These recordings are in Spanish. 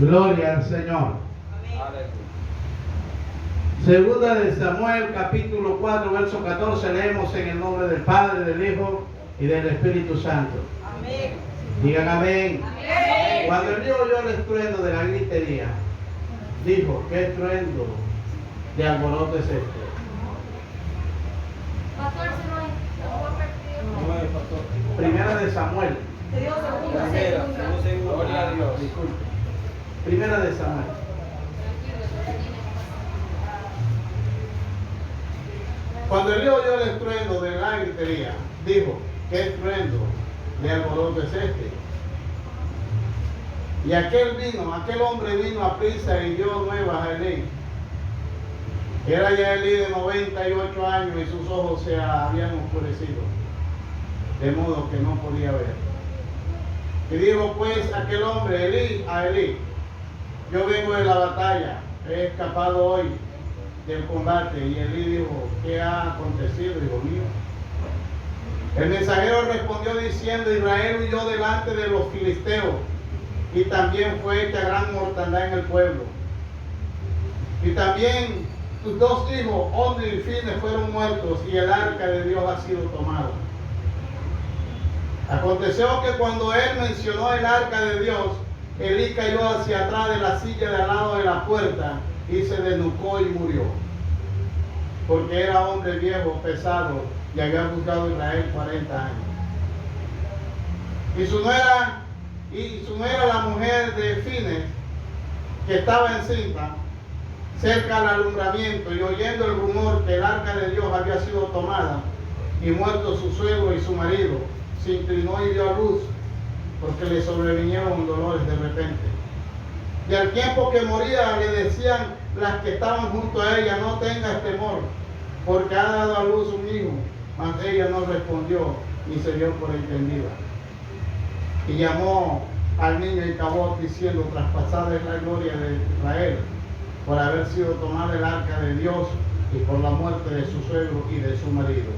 Gloria al Señor. Segunda de Samuel, capítulo 4, verso 14, leemos en el nombre del Padre, del Hijo y del Espíritu Santo. Amén. Digan amén. Amén. Cuando el niño oyó el estruendo de la gritería, dijo: ¿qué estruendo de alboroto es este? Pastor, si no hay. Primera de Samuel. Te dio segunda. Gloria a Dios. Primera de Samuel. Cuando el niño oyó el estruendo de la gritería, dijo: ¿qué estruendo de alboroto es este? Y aquel hombre vino a prisa y dio nuevas a Elí. Era ya Elí de 98 años y sus ojos se habían oscurecido, de modo que no podía ver. Y dijo pues aquel hombre a Elí: yo vengo de la batalla, he escapado hoy del combate. Y Elí dijo: ¿qué ha acontecido, hijo mío? El mensajero respondió diciendo: Israel huyó delante de los filisteos, y también fue hecha gran mortandad en el pueblo. Y también tus dos hijos, Omri y Fines, fueron muertos, y el arca de Dios ha sido tomada. Aconteció que cuando él mencionó el arca de Dios, Elí cayó hacia atrás de la silla de al lado de la puerta y se desnucó y murió, porque era hombre viejo, pesado, y había juzgado a Israel 40 años. Y su nuera, la mujer de Fines, que estaba encinta, cerca al alumbramiento, y oyendo el rumor que el arca de Dios había sido tomada y muerto su suegro y su marido, se inclinó y dio a luz, porque le sobrevinieron dolores de repente. Y al tiempo que moría le decían las que estaban junto a ella: no tengas temor, porque ha dado a luz un hijo. Mas ella no respondió ni se dio por entendida. Y llamó al niño Icabod diciendo: traspasada es la gloria de Israel por haber sido tomada el arca de Dios y por la muerte de su suegro y de su marido.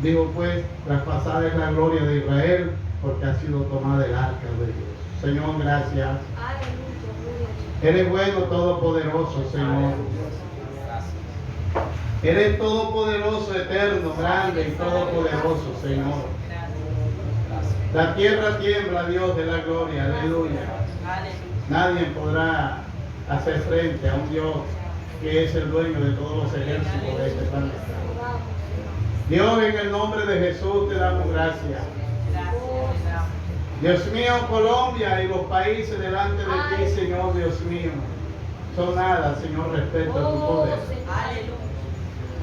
Dijo pues: traspasada es la gloria de Israel porque ha sido tomada el arca de Dios. Señor, gracias. Eres bueno, todopoderoso, Señor. Eres todopoderoso, eterno, grande y todopoderoso, Señor. La tierra tiembla, Dios de la gloria, aleluya. Nadie podrá hacer frente a un Dios que es el dueño de todos los ejércitos de este planeta. Dios, en el nombre de Jesús te damos gracias. Dios mío, Colombia y los países delante de ti, Señor, Dios mío, son nada, Señor, respecto a tu poder.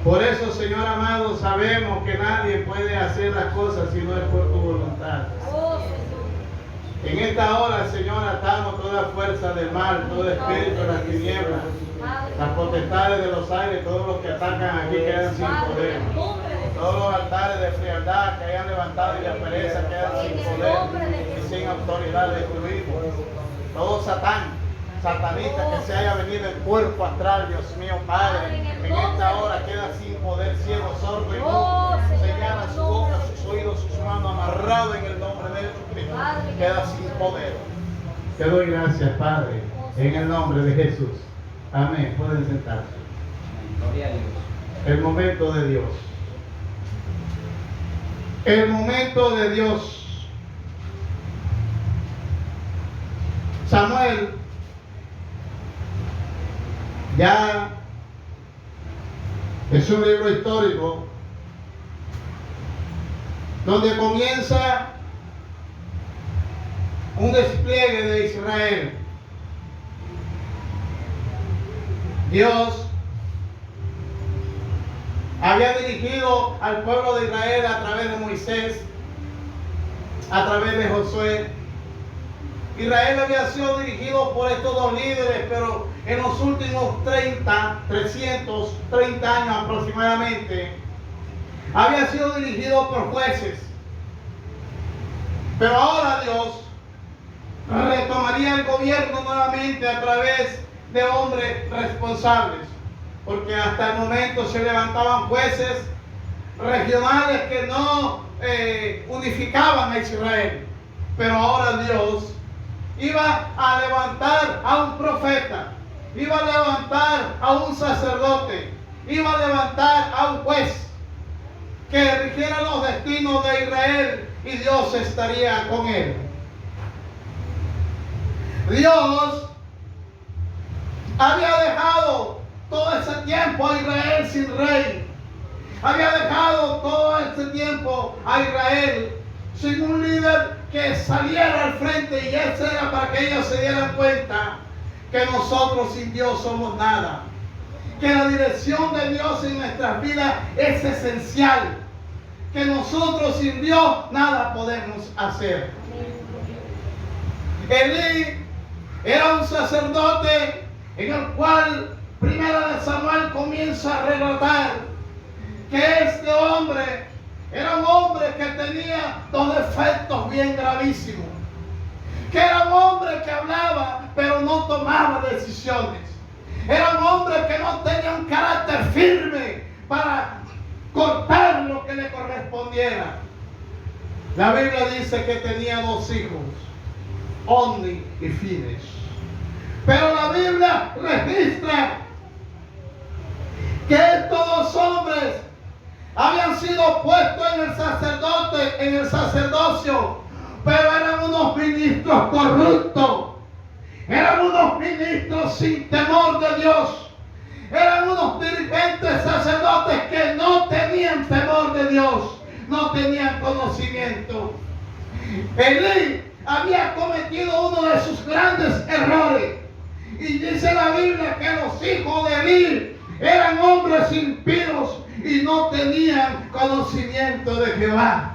Por eso, Señor amado, sabemos que nadie puede hacer las cosas si no es por tu voluntad. En esta hora, Señor, atamos toda fuerza del mal, todo espíritu de las tinieblas, las potestades de los aires, todos los que atacan aquí quedan sin poder. Todos los altares de frialdad que hayan levantado y de pereza quedan sin poder y sin autoridad, destruimos. Todo satanista que se haya venido en cuerpo astral, Dios mío, Padre, en esta hora queda sin poder, ciego, sordo y mudo. Señala su boca, sus oídos, sus manos, amarrado en el nombre de Jesucristo. Queda sin poder. Te doy gracias, Padre, en el nombre de Jesús. Amén. Pueden sentarse. Gloria a Dios. El momento de Dios. El momento de Dios. Samuel ya es un libro histórico donde comienza un despliegue de Israel. Dios había dirigido al pueblo de Israel a través de Moisés, a través de Josué. Israel había sido dirigido por estos dos líderes, pero en los últimos 330 años aproximadamente, había sido dirigido por jueces. Pero ahora Dios retomaría el gobierno nuevamente a través de hombres responsables, porque hasta el momento se levantaban jueces regionales que no unificaban a Israel. Pero ahora Dios iba a levantar a un profeta, iba a levantar a un sacerdote, iba a levantar a un juez que rigiera los destinos de Israel, y Dios estaría con él. Dios había dejado todo ese tiempo a Israel sin rey. Había dejado todo ese tiempo a Israel sin un líder que saliera al frente, y eso era para que ellos se dieran cuenta que nosotros sin Dios somos nada. Que la dirección de Dios en nuestras vidas es esencial. Que nosotros sin Dios nada podemos hacer. Elí era un sacerdote en el cual Primera de Samuel comienza a relatar que este hombre era un hombre que tenía dos defectos bien gravísimos. Que era un hombre que hablaba pero no tomaba decisiones. Era un hombre que no tenía un carácter firme para cortar lo que le correspondiera. La Biblia dice que tenía dos hijos, Ofni y Fines. Pero la Biblia registra que estos dos hombres habían sido puestos en el sacerdocio, pero eran unos ministros corruptos, eran unos ministros sin temor de Dios, eran unos dirigentes sacerdotes que no tenían temor de Dios, no tenían conocimiento. Elí había cometido uno de sus grandes errores, y dice la Biblia que los hijos de Elí eran hombres impíos y no tenían conocimiento de Jehová.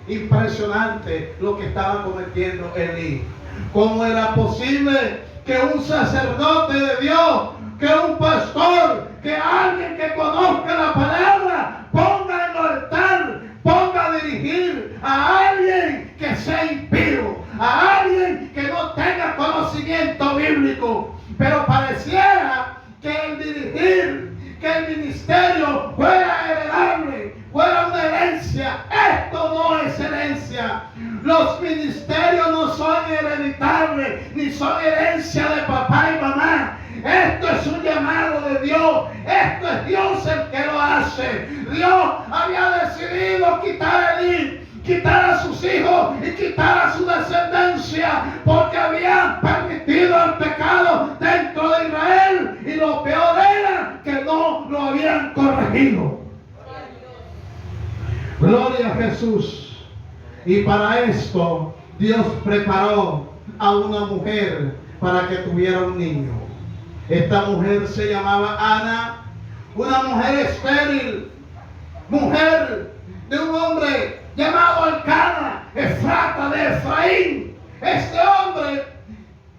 Impresionante lo que estaba cometiendo Elí. ¿Cómo era posible que un sacerdote de Dios, que un pastor, que alguien que conozca la palabra, ponga en el altar, ponga a dirigir a alguien que sea impío, a alguien que no tenga conocimiento bíblico? Pero pareciera que el dirigir, que el ministerio fuera heredable, fuera una herencia. Esto no es herencia. Los ministerios no son hereditables, ni son herencia de papá y mamá. Esto es un llamado de Dios. Esto es Dios el que lo hace. Dios había decidido quitar a Elí, quitar a sus hijos y quitar a su descendencia, porque habían permitido el pecado dentro de Israel, y lo peor era que no lo habían corregido. Gloria a Jesús. Y para esto Dios preparó a una mujer para que tuviera un niño. Esta mujer se llamaba Ana, una mujer estéril, mujer de un hombre llamado Elcana, Efrata de Efraín. Este hombre,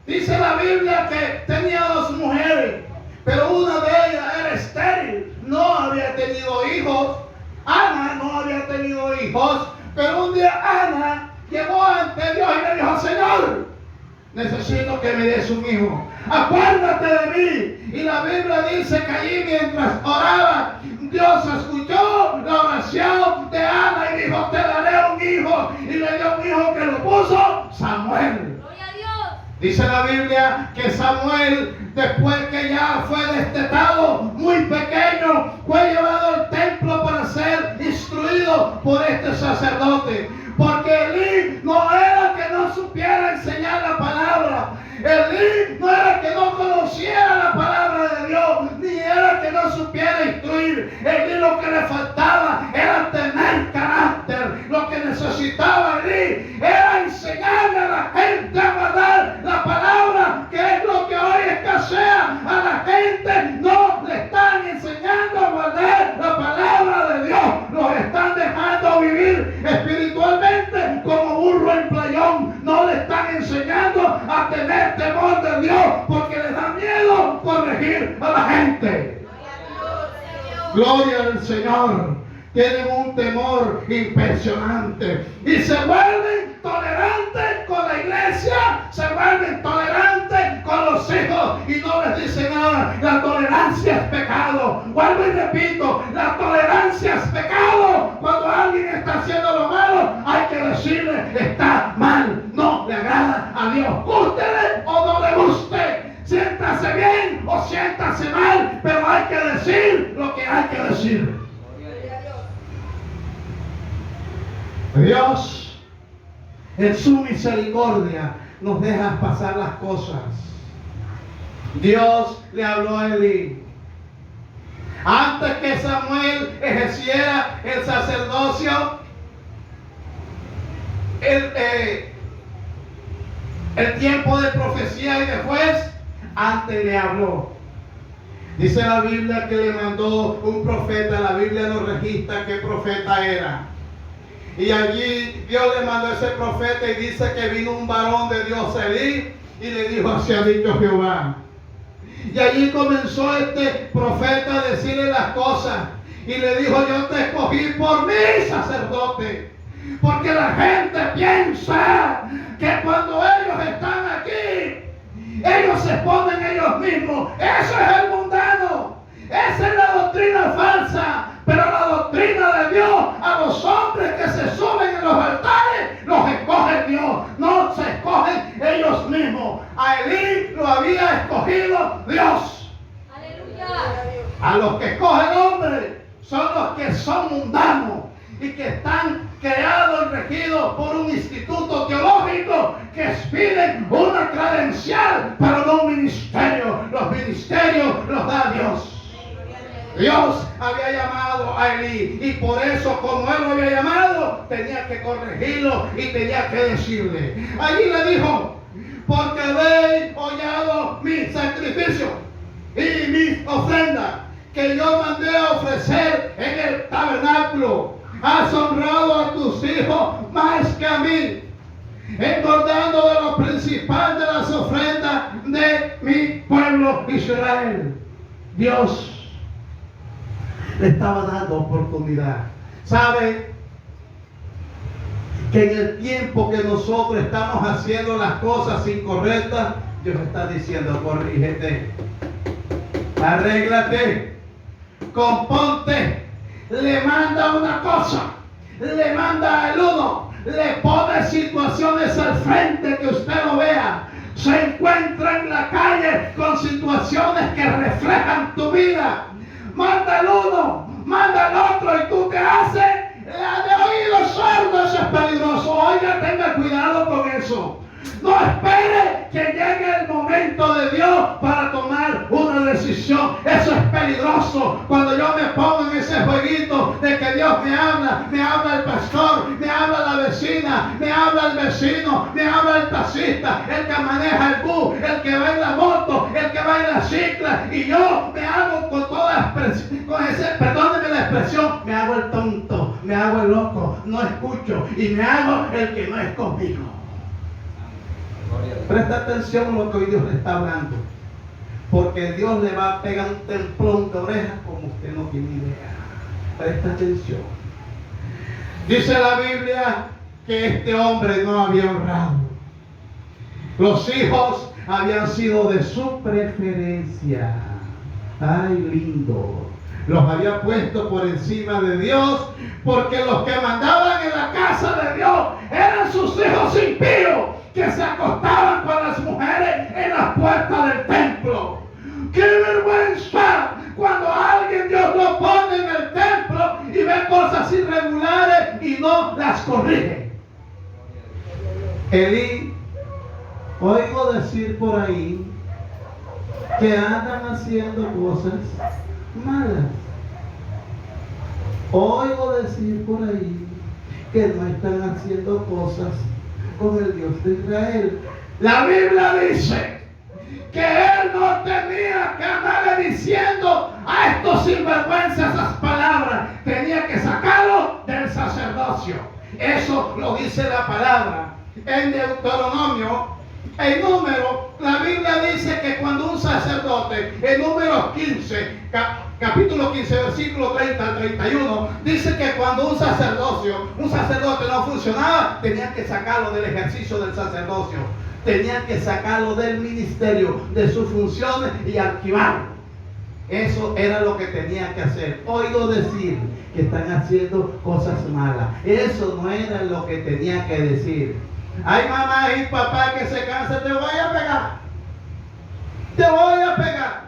dice la Biblia, que tenía dos mujeres, pero una de ellas era estéril, no había tenido hijos. Ana no había tenido hijos, pero un día Ana llegó ante Dios y le dijo: Señor, necesito que me des un hijo, acuérdate de mí. Y la Biblia dice que allí, mientras oraba, Dios escuchó la oración de Ana y dijo: te daré un hijo. Y le dio un hijo que lo puso Samuel. Gloria a Dios. Dice la Biblia que Samuel, después que ya fue destetado, muy pequeño, fue llevado al templo para ser instruido por este sacerdote. Porque Elí no era que no supiera enseñar la palabra. Elí no era que no conociera la palabra de Dios, ni era que no supiera instruir. Elí lo que le faltaba era tener carácter. Lo que necesitaba Elí era enseñarle a la gente a guardar la palabra, que es lo que hoy escasea. A la gente no le están enseñando a guardar la palabra de Dios. Los están dejando vivir espiritualmente como burro en playón. No le están enseñando a tener temor de Dios, porque les da miedo corregir a la gente. Gloria al Señor. Tienen un temor impresionante y se vuelven tolerantes con la iglesia, se vuelven tolerantes con los hijos y no les dicen nada. La tolerancia es pecado. Vuelvo y repito, la tolerancia es pecado. Cuando alguien está haciendo lo malo, hay que decirle: está mal, no le agrada a Dios, gústele o no le guste. siéntase mal, pero hay que decir lo que hay que decir. Dios, en su misericordia, nos deja pasar las cosas. Dios le habló a Elí. Antes que Samuel ejerciera el sacerdocio, el tiempo de profecía y de juez, antes le habló. Dice la Biblia que le mandó un profeta. La Biblia no registra qué profeta era. Y allí Dios le mandó a ese profeta y dice que vino un varón de Dios, Elí, y le dijo: así ha dicho Jehová. Y allí comenzó este profeta a decirle las cosas. Y le dijo: yo te escogí por mi sacerdote. Porque la gente piensa que cuando ellos están aquí, ellos se ponen ellos mismos. Eso es el mundano. Esa es la doctrina falsa. Pero la doctrina de Dios, a los hombres que se suben en los altares, los escoge Dios. No se escogen ellos mismos. A Elí lo había escogido Dios. Aleluya. A los que escoge el hombre son los que son mundanos y que están creados y regidos por un instituto teológico que piden una credencial, pero no un ministerio. Los ministerios los da Dios. Dios había llamado a Elí, y por eso, como él lo había llamado, tenía que corregirlo y tenía que decirle. Allí le dijo: porque habéis hollado mi sacrificio y mis ofrendas que yo mandé a ofrecer en el tabernáculo. Has honrado a tus hijos más que a mí, engordando de lo principal de las ofrendas de mi pueblo Israel. Dios le estaba dando oportunidad. ¿Sabe? Que en el tiempo que nosotros estamos haciendo las cosas incorrectas, Dios está diciendo: corrígete, arréglate, componte. Le manda una cosa, le manda el uno, le pone situaciones al frente que usted lo vea. Se encuentra en la calle con situaciones que reflejan tu vida. Manda el uno, manda el otro, y tú te haces la de oído sordo. Eso es peligroso. Oiga, tenga cuidado con eso. No espere que llegue el momento de Dios para tomar una decisión. Eso es peligroso. Cuando yo me pongo en ese jueguito de que Dios me habla el pastor, me habla la vecina, me habla el vecino, me habla el taxista, el que maneja el bus, el que va en la moto, el que va en la cicla, y yo me hago con toda perdóneme la expresión, me hago el tonto, me hago el loco, no escucho, y me hago el que no es conmigo. Presta atención a lo que hoy Dios le está hablando, porque Dios le va a pegar un templón de orejas como usted no tiene idea. Presta atención. Dice la Biblia que este hombre no había honrado. Los hijos habían sido de su preferencia. Ay, lindo. Los había puesto por encima de Dios, porque los que mandaban en la casa de Dios eran sus hijos impíos, que se acostaban con las mujeres en las puertas del templo. ¡Qué vergüenza! Cuando alguien Dios lo pone en el templo y ve cosas irregulares y no las corrige. Elí, oigo decir por ahí que andan haciendo cosas malas. Oigo decir por ahí que no están haciendo cosas con el Dios de Israel. La Biblia dice que él no tenía que andarle diciendo a estos sinvergüenzas esas palabras. Tenía que sacarlo del sacerdocio. Eso lo dice la palabra. En Deuteronomio, en Número, la Biblia dice que cuando un sacerdote, en Números 15, capítulo 15, versículo 30 al 31, dice que cuando un sacerdote no funcionaba, tenían que sacarlo del ejercicio del sacerdocio, tenían que sacarlo del ministerio, de sus funciones, y archivarlo. Eso era lo que tenían que hacer. Oigo decir que están haciendo cosas malas. Eso no era lo que tenía que decir. Hay mamá y papá que se cansan: te voy a pegar, te voy a pegar.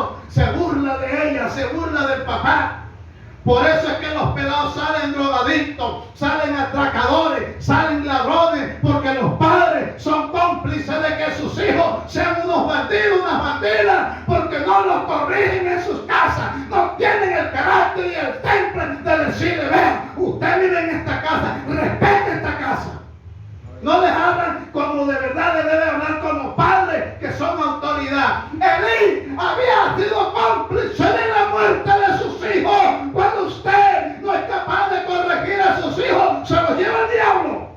hijo se burla de ella, se burla del papá. Por eso es que los pelados salen drogadictos, salen atracadores, salen ladrones, porque los padres son cómplices de que sus hijos sean unos bandidos, unas bandidas, porque no los corrigen en sus casas, no tienen el carácter y el temple de decirle: vean, usted vive en esta casa, respete esta casa. No les hablan como de verdad le debe hablar, como padres que son autoridad. Elí había sido cómplice de la muerte de sus hijos. Cuando usted no es capaz de corregir a sus hijos, se los lleva el diablo.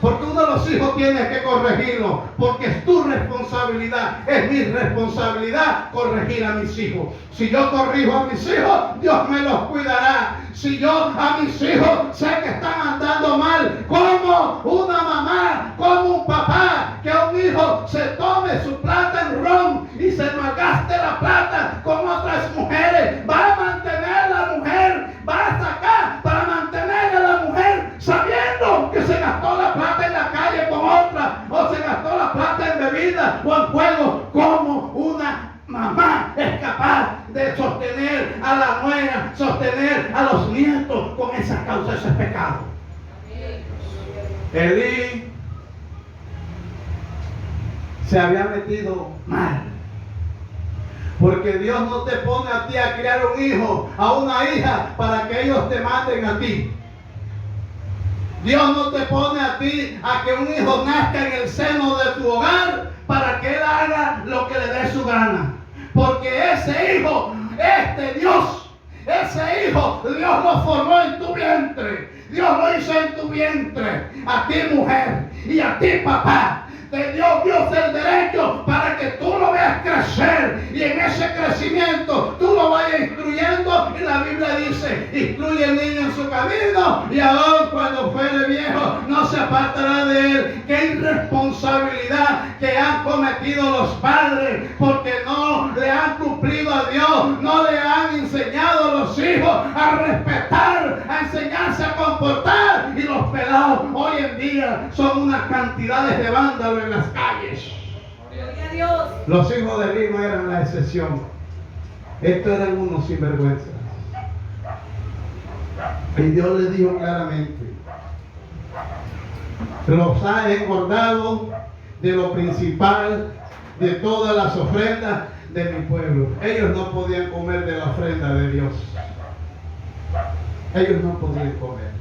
Porque uno de los hijos tiene que corregirlo, porque es tu responsabilidad, es mi responsabilidad corregir a mis hijos. Si yo corrijo a mis hijos, Dios me los cuidará. Si yo a mis hijos sé que están andando mal, como una mamá, como un papá, que un hijo se tome su plata en ron y se malgaste la plata con otras mujeres, va a mantener la mujer, va a sacar para mantener a la mujer sabiendo que se gastó la plata en la calle con otra, o se gastó la plata en bebida o en juego. Como una mamá es capaz de sostener a la nuera, sostener a los nietos con esa causa, ese pecado. Elí se había metido mal, porque Dios no te pone a ti a criar un hijo, a una hija, para que ellos te manden a ti. Dios no te pone a ti a que un hijo nazca en el seno de tu hogar para que él haga lo que le dé su gana. Porque ese hijo es de Dios. Ese hijo Dios lo formó en tu vientre. Dios lo hizo en tu vientre. A ti, mujer, y a ti, papá. Te dio Dios el derecho para que tú lo veas crecer, y en ese crecimiento tú lo vayas instruyendo. Y la Biblia dice: instruye al niño en su camino, y aún cuando fuere viejo no se apartará de él. Qué irresponsabilidad que han cometido los padres, porque no le han cumplido a Dios, no le han enseñado a los hijos a respetar, a enseñarse a comportar. Y los pelados hoy en día son unas cantidades de vándalos en las calles. Gloria a Dios. Los hijos de Elí no eran la excepción. Estos eran unos sinvergüenzas. Y Dios les dijo claramente: los ha engordado de lo principal de todas las ofrendas de mi pueblo. Ellos no podían comer de la ofrenda de Dios. Ellos no podían comer.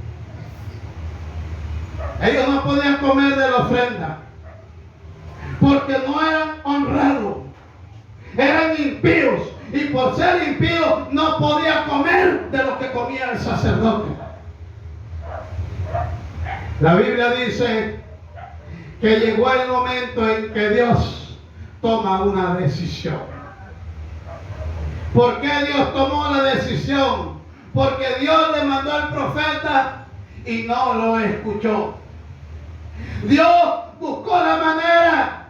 Ellos no podían comer de la ofrenda, porque no eran honrados, eran impíos, y por ser impíos no podía comer de lo que comía el sacerdote. La Biblia dice que llegó el momento en que Dios toma una decisión. ¿Por qué Dios tomó la decisión? Porque Dios le mandó al profeta y no lo escuchó. Dios buscó la manera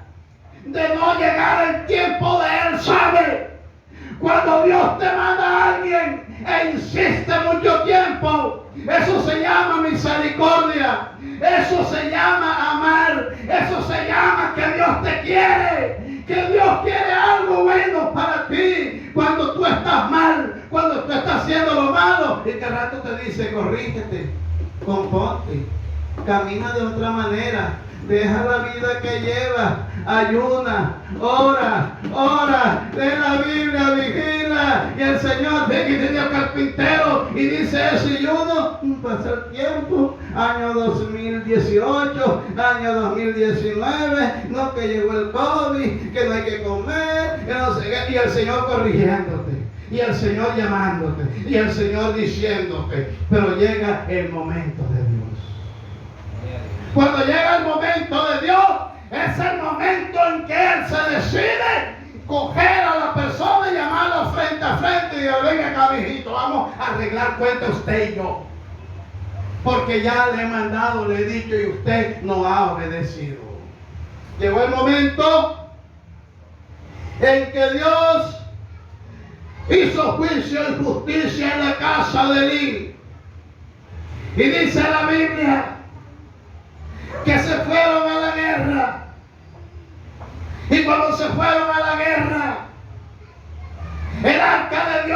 de no llegar el tiempo de él. ¿Sabe? Cuando Dios te manda a alguien e insiste mucho tiempo, eso se llama misericordia, eso se llama amar, eso se llama que Dios te quiere, que Dios quiere algo bueno para ti. Cuando tú estás mal, cuando tú estás haciendo lo malo, y que al rato te dice: corrígete, componte, camina de otra manera, deja la vida que llevas, ayuna, ora, lee la Biblia, vigila. Y el Señor ve que tenía carpintero y dice eso, y uno pasa el tiempo, año 2018, año 2019, no, que llegó el COVID, que no hay que comer, que no sé qué, y el Señor corrigiéndote, y el Señor llamándote, y el Señor diciéndote. Pero llega el momento de Dios. Cuando llega el momento de Dios, es el momento en que Él se decide coger a la persona y llamarla frente a frente y decir: venga acá, mijito, vamos a arreglar cuenta usted y yo. Porque ya le he mandado, le he dicho, y usted no ha obedecido. Llegó el momento en que Dios hizo juicio y justicia en la casa de Elí. Y dice la Biblia que se fueron a la guerra. Y cuando se fueron a la guerra,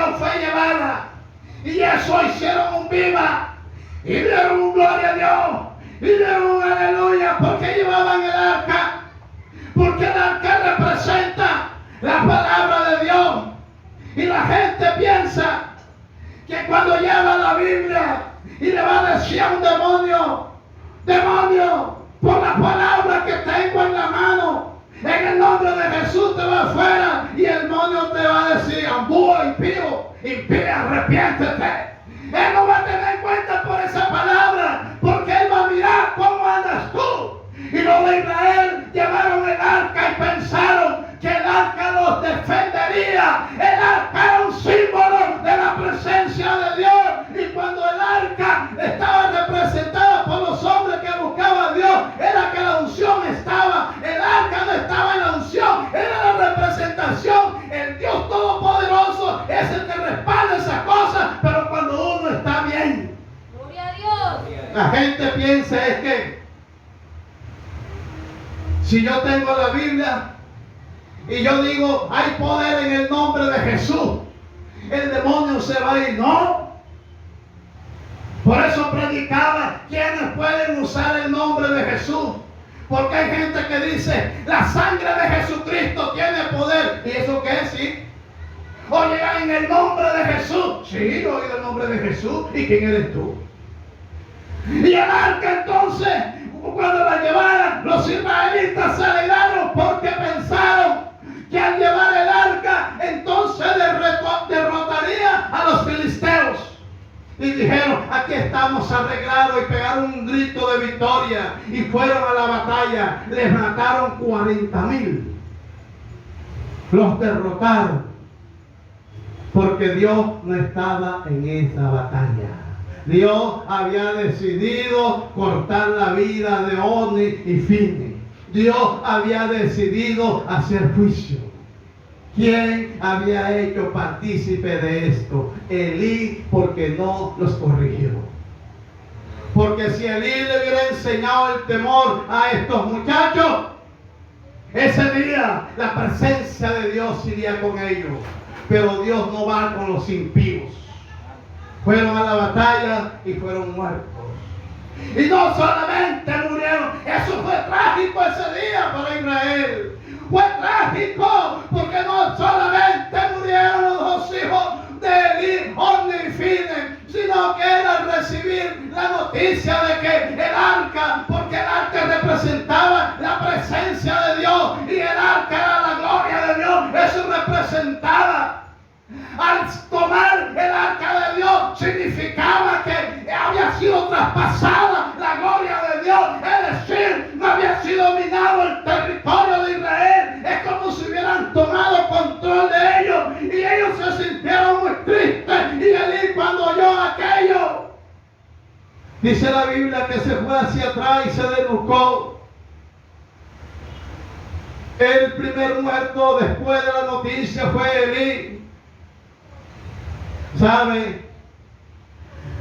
misión fue llevada. Y eso hicieron un viva. Y dieron un gloria a Dios. Y dieron un aleluya. Porque llevaban el arca. Porque el arca representa la palabra de Dios. Y la gente piensa que cuando lleva la Biblia y le va a decir a un demonio, demonio, por la palabra que tengo en la mano, en el nombre de Jesús te va afuera, y el demonio te va a decir, ambúo, impío, arrepiéntete. Él no va a tener en cuenta por esa palabra, porque él va a mirar cómo andas tú. Y los de Israel llevaron el arca y pensaron que el arca los defendería. El arca era un símbolo de la presencia de Dios. Y cuando el arca estaba representada por los hombres que buscaban a Dios, era que la unción estaba. El arca no estaba en la unción, era la representación. El Dios Todopoderoso es el que respalda esas cosas, pero cuando uno está bien. Gloria a Dios. La gente piensa es que si yo tengo la Biblia y yo digo hay poder en el nombre de Jesús, el demonio se va a ir. No. Por eso predicaba quienes pueden usar el nombre de Jesús. Porque hay gente que dice la sangre de Jesucristo tiene poder. ¿Y eso qué es? Sí. Oye, en el nombre de Jesús. Sí, yo oigo el nombre de Jesús. ¿Y quién eres tú? Y el arca entonces, cuando la llevaran, los israelitas se alegraron porque pensaron que al llevar el arca entonces derrotaría a los filisteos. Y dijeron, aquí estamos arreglados, y pegaron un grito de victoria y fueron a la batalla. Les mataron 40,000. Los derrotaron porque Dios no estaba en esa batalla. Dios había decidido cortar la vida de Ofni y Finees. Dios había decidido hacer juicio. ¿Quién había hecho partícipe de esto? Elí, porque no los corrigió. Porque si Elí le hubiera enseñado el temor a estos muchachos, ese día la presencia de Dios iría con ellos. Pero Dios no va con los impíos. Fueron a la batalla y fueron muertos. Y no solamente murieron, eso fue trágico ese día para Israel. Fue trágico porque no solamente murieron los dos hijos de Elí, Ofni y Finees, sino que era al recibir la noticia de que el arca, porque el arca representaba la presencia de Dios y el arca era la gloria de Dios, eso representaba. Al tomar el arca de Dios significaba que había sido traspasada la gloria de Dios, es decir, no había sido dominado el territorio de Israel. Es como si hubieran tomado control de ellos y ellos se sintieron muy tristes. Y Elí, cuando oyó aquello, dice la Biblia que se fue hacia atrás y se desnucó. El primer muerto después de la noticia fue Elí. ¿Sabe?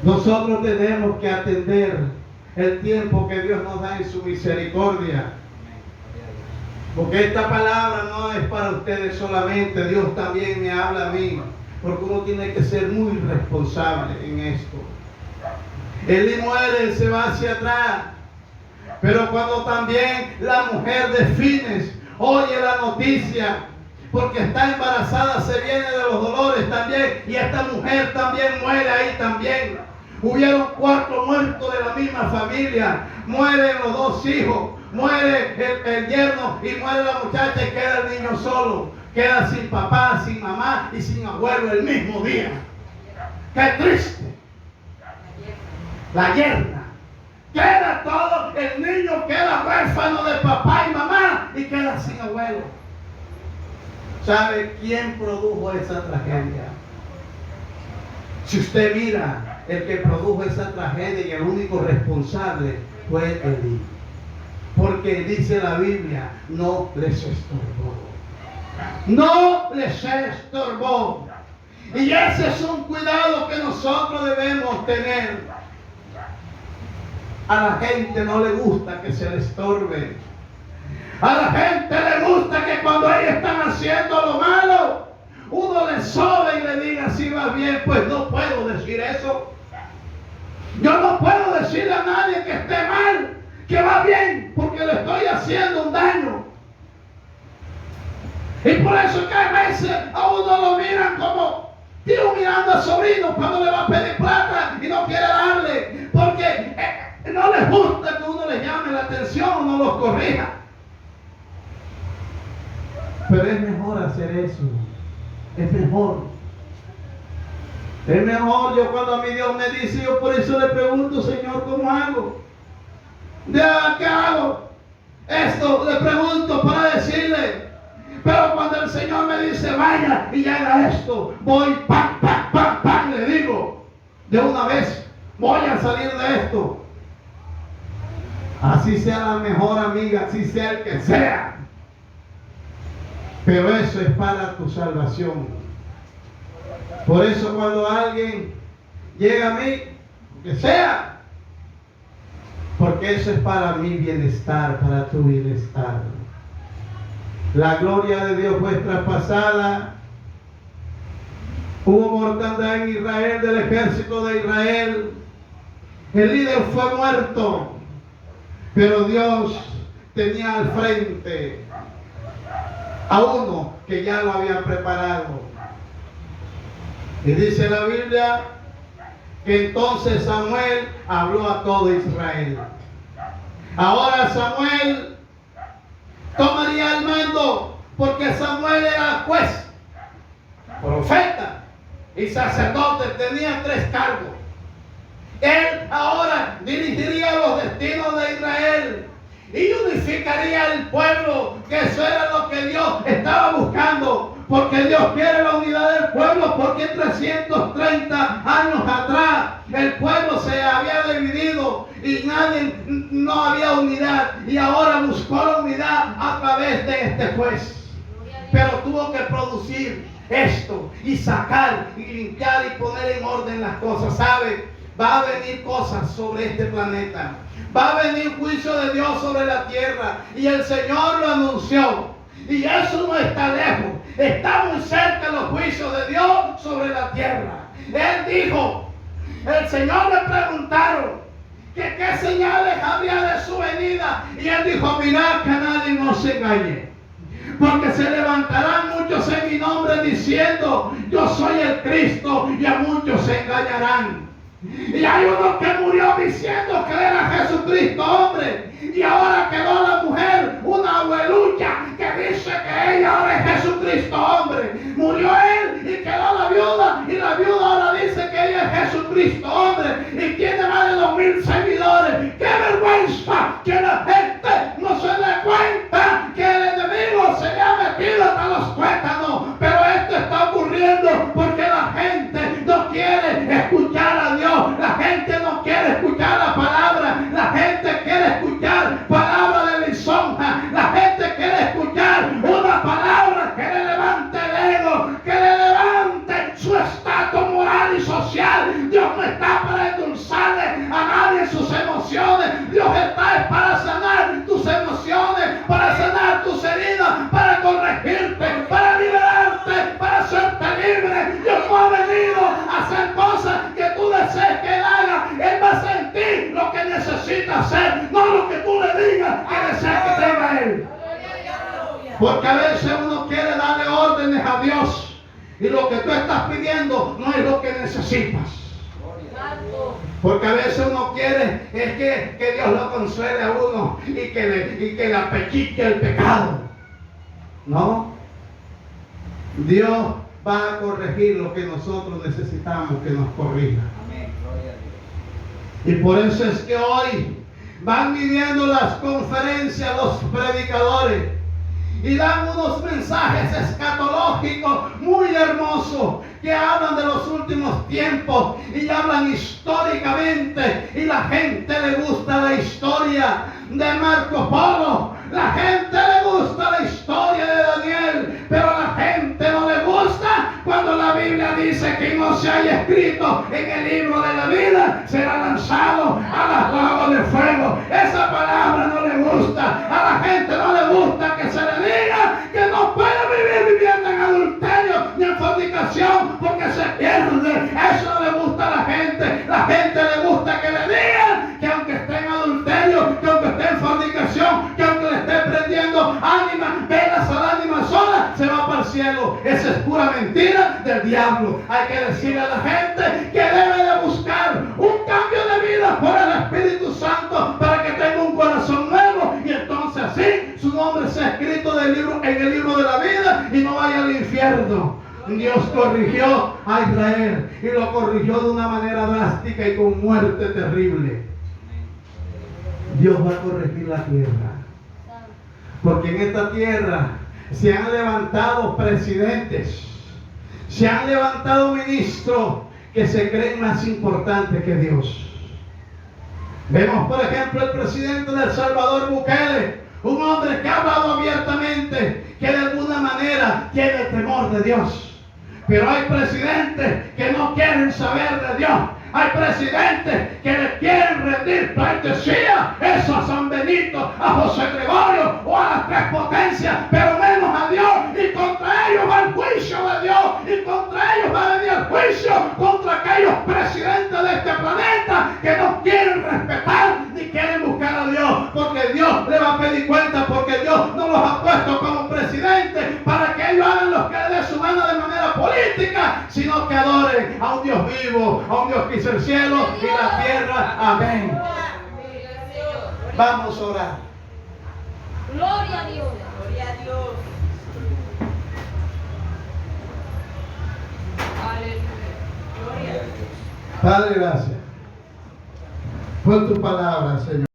Nosotros tenemos que atender el tiempo que Dios nos da en su misericordia. Porque esta palabra no es para ustedes solamente, Dios también me habla a mí. Porque uno tiene que ser muy responsable en esto. Elí muere, se va hacia atrás. Pero cuando también la mujer de Finees oye la noticia, porque está embarazada, se viene de los dolores también, y esta mujer también muere ahí también. Hubieron 4 muertos de la misma familia. Mueren los 2 hijos, muere el yerno y muere la muchacha y queda el niño solo. Queda sin papá, sin mamá y sin abuelo el mismo día. ¡Qué triste! La yerna. Queda todo, el niño queda huérfano de papá y mamá y queda sin abuelo. ¿Sabe quién produjo esa tragedia? Si usted mira, el que produjo esa tragedia y el único responsable fue Elí. Porque dice la Biblia, no les estorbó. No les estorbó. Y ese es un cuidado que nosotros debemos tener. A la gente no le gusta que se le estorbe. A la gente le gusta que cuando ellos están haciendo lo malo, uno le sobe y le diga, si va va bien, pues no puedo decir eso. Yo no puedo decirle a nadie que esté mal, que va bien, porque le estoy haciendo un daño. Y por eso que a veces a uno lo miran como tío mirando al sobrino cuando le va a pedir plata y no quiere darle, porque no les gusta que uno le llame la atención o no los corrija. Pero es mejor hacer eso. Es mejor. Es mejor. Yo cuando a mi Dios me dice, yo por eso le pregunto, Señor, ¿cómo hago? ¿Qué hago? Esto le pregunto para decirle. Pero cuando el Señor me dice, vaya y haga esto, voy, pam, pam, pam, pam, le digo, de una vez, voy a salir de esto. Así sea la mejor amiga, así sea el que sea. Pero eso es para tu salvación. Por eso cuando alguien llega a mí, que sea, porque eso es para mi bienestar, para tu bienestar. La gloria de Dios fue traspasada. Hubo mortandad en Israel, del ejército de Israel. El líder fue muerto, pero Dios tenía al frente a uno que ya lo había preparado. Y dice la Biblia que entonces Samuel habló a todo Israel. Ahora Samuel tomaría el mando, porque Samuel era juez, profeta y sacerdote, tenía 3 cargos. Él ahora dirigiría los destinos de Israel y unificaría el pueblo, que eso era lo que Dios estaba buscando. Porque Dios quiere la unidad del pueblo, porque 330 años atrás el pueblo se había dividido y no había unidad, y ahora buscó la unidad a través de este juez. Pero tuvo que producir esto y sacar y limpiar y poner en orden las cosas. ¿Sabe? Va a venir cosas sobre este planeta. Va a venir juicio de Dios sobre la tierra, y el Señor lo anunció. Y eso no está lejos. Está muy cerca los juicios de Dios sobre la tierra. Él dijo, el Señor le preguntaron que qué señales había de su venida. Y él dijo, mirad que nadie nos engañe. Porque se levantarán muchos en mi nombre diciendo, yo soy el Cristo, y a muchos se engañarán. Y hay uno que murió diciendo que era Jesucristo hombre, y ahora quedó la mujer, una abuelucha, que dice que ella ahora es Jesucristo hombre. Murió él y quedó la viuda, y la viuda ahora dice que ella es Jesucristo hombre, y tiene más de 2,000 seguidores. ¡Qué vergüenza que la gente no se dé cuenta que el enemigo se le ha metido hasta los tuétanos! Pero esto está ocurriendo porque la gente no quiere escuchar a Dios. La gente no quiere escuchar la palabra. La gente quiere escuchar palabra de lisonja. La gente quiere escuchar una palabra que le levante el ego, que le levante su estatus moral y social. Dios no está para endulzarle a nadie sus emociones. Dios está para sanar tus emociones, para sanar tus heridas, para corregirte, para liberarte, para hacerte libre. Dios no ha venido a hacer cosas que tú desees que Él haga. Él va a sentir lo que necesita hacer, no lo que tú le digas que deseas que tenga Él. Porque a veces uno quiere darle órdenes a Dios, y lo que tú estás pidiendo no es lo que necesitas. Porque a veces uno quiere es que Dios lo consuele a uno y que le apechique el pecado. No. Dios va a corregir lo que nosotros necesitamos que nos corrija. Y por eso es que hoy van viniendo las conferencias los predicadores y dan unos mensajes escatológicos muy hermosos que hablan de los últimos tiempos y hablan históricamente, y la gente le gusta la historia de Marco Polo, la gente le gusta la historia de Daniel, pero a la gente no le gusta cuando la Biblia dice que no se haya escrito en el libro de la vida, será lanzado a las llamas de fuego. Esa palabra no le gusta, a la gente no le gusta que se le diga que no puede vivir viviendo en adulterio ni en fornicación, porque que se pierde. Eso no le gusta a la gente. La gente le gusta que le digan que aunque esté en adulterio, que aunque esté en fornicación, que aunque le esté prendiendo velas al ánima sola, se va para el cielo. Esa es pura mentira del diablo. Hay que decirle a la gente que debe de buscar un cambio de vida por el Espíritu Santo para que tenga un corazón nuevo, y entonces así su nombre sea escrito en el libro de la vida y no vaya al infierno. Dios corrigió a Israel y lo corrigió de una manera drástica y con muerte terrible. Dios va a corregir la tierra, porque en esta tierra se han levantado presidentes, se han levantado ministros que se creen más importantes que Dios. Vemos por ejemplo el presidente de El Salvador, Bukele, un hombre que ha hablado abiertamente que de alguna manera tiene temor de Dios. Pero hay presidentes que no quieren saber de Dios. Hay presidentes que le quieren rendir pleitesía, eso a San Benito, a José Gregorio o a las tres potencias, pero menos a Dios. Y contra ellos va el juicio de Dios, y contra ellos va a venir el juicio contra aquellos presidentes de este planeta que no quieren respetar ni quieren buscar a Dios, porque Dios le va a pedir cuenta, porque Dios no los ha puesto como presidentes para que ellos hagan lo que les dé su gana de manera política, sino que adoren a un Dios vivo, a un Dios que hizo el cielo y la tierra. Amén. Vamos a orar. Gloria a Dios. Gloria a Dios. Aleluya. Gloria a Dios. Padre, gracias por tu palabra, Señor.